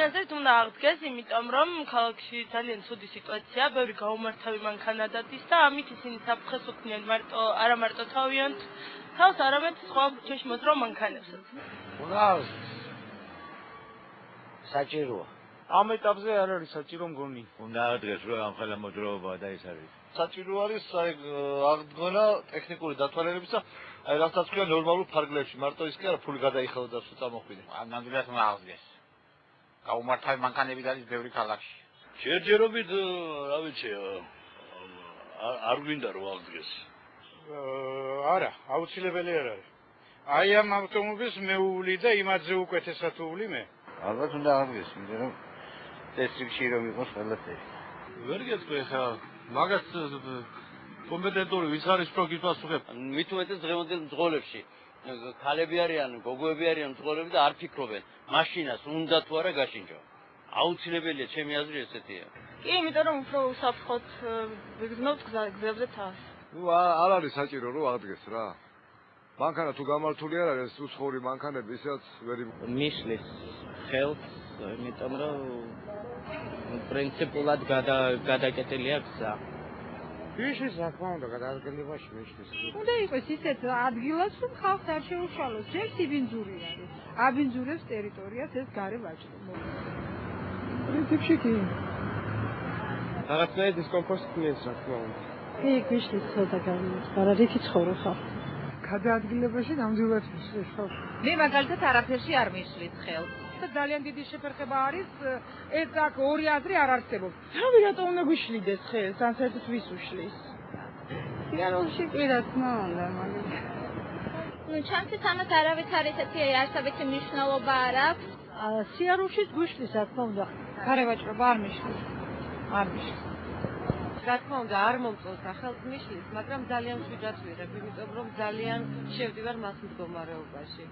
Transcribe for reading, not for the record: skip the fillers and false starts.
აზრით უნდა აღდგეს, იმიტომ რომ ქალაქში ძალიან ცუდი სიტუაცია, ბევრი გაუმართავი მანქანა დადის და ამით ისინი საფრთხეს უქმნიან არა მარტო თავიანთ თავს, არამედ სხვა ქუჩაში მოძრავ მანქანებსაც. უნდა საჭიროა. ამ ეტაპზე არ არის საჭირო მგონი. უნდა აღდგეს, რომ ამ ხელა მოძრაობა და ის არის. საჭირო არის აღდგენა ტექნიკური დათვალიერების და რასაც თქვია ნორმალურ ფარგლებში, მარტო ის კი არა ფული გადაიხადოს და წამოხვიდე. ნამდვილად უნდა აღდგეს. გაუმართავი მანქანები არის ბევრი ქალაქში. შეერჯერობით, რა ვიცი, არ გვინდა რომ აღდგეს. არა, აუცილებელი არ არის. აი ამ ავტომობილს მეუვლი და იმაზე უკეთესად უვლი მე. ალბათ უნდა აღდგეს, იმიტომ რომ ტესტში რომ იყოს ყველაფერი. ვერ გეტყვი ხა, მაგას კომპეტენტური ვის არის რო გიპასუხებ? მით უმეტეს დღევანდელ მძღოლებში ქალები არიან, გოგოები არიან მძღოლები და არ ფიქრობენ მაშინას უნდა თუ არა გაშინჯო. აუცილებელია, ჩემი აზრი ესეთია. კი, იმიტომ რომ უფრო უსაფრთხოდ ვიგრძნობთ გზებზე თავს. ნუ არ არის საჭირო რომ აღდგეს რა. მანქანა თუ გამართული არ არის, უცხოური მანქანები ისაც ვერ მისლის ხელს, იმიტომ რომ პრინციპულად გადაკეტილია გზა. ისე საკმაოდ უნდა გადაადგილებაში მისლის. უნდა იყოს ისეთ ადგილას, რომ ხალხს არ შეუშალოს. ჯერ სიბინძური არის. აბინძურებს ტერიტორიას ეს გარე ვაჭრო. პრინციპში კი. რაღაცნაირად დისკომფორტს ქმნის, რა თქმა უნდა. კი, მისლის ცოტა არა რითი ცხოვრობ ხალხი. გადაადგილებაში ნამდვილად მისლის ხო? მე მაგალითად არაფერში არ მისვლის ხელს. ძალიან დიდი შეფერხება არის, ეს აქ ორი აზრი არ არსებობს. თავი რატო უნდა გვიშლიდეს ხელს, ან საერთოდ ვის უშლის? სიარულში კი რა თქმა უნდა, მაგალითად. ნუ ჩემთვის ამას არავის არ ესეთი არსებითი მნიშვნელობა არ აქვს. სიარულში გვიშლის, რა თქმა უნდა. გარევაჭრობა არ მისვლის. არ მისვლის. რა თქმა უნდა, არ მომწონს ახალს მისვლის, მაგრამ ძალიან მშვიდად ვიღებ, იმიტომ რომ ძალიან შევდივარ მას მდგომარეობაში.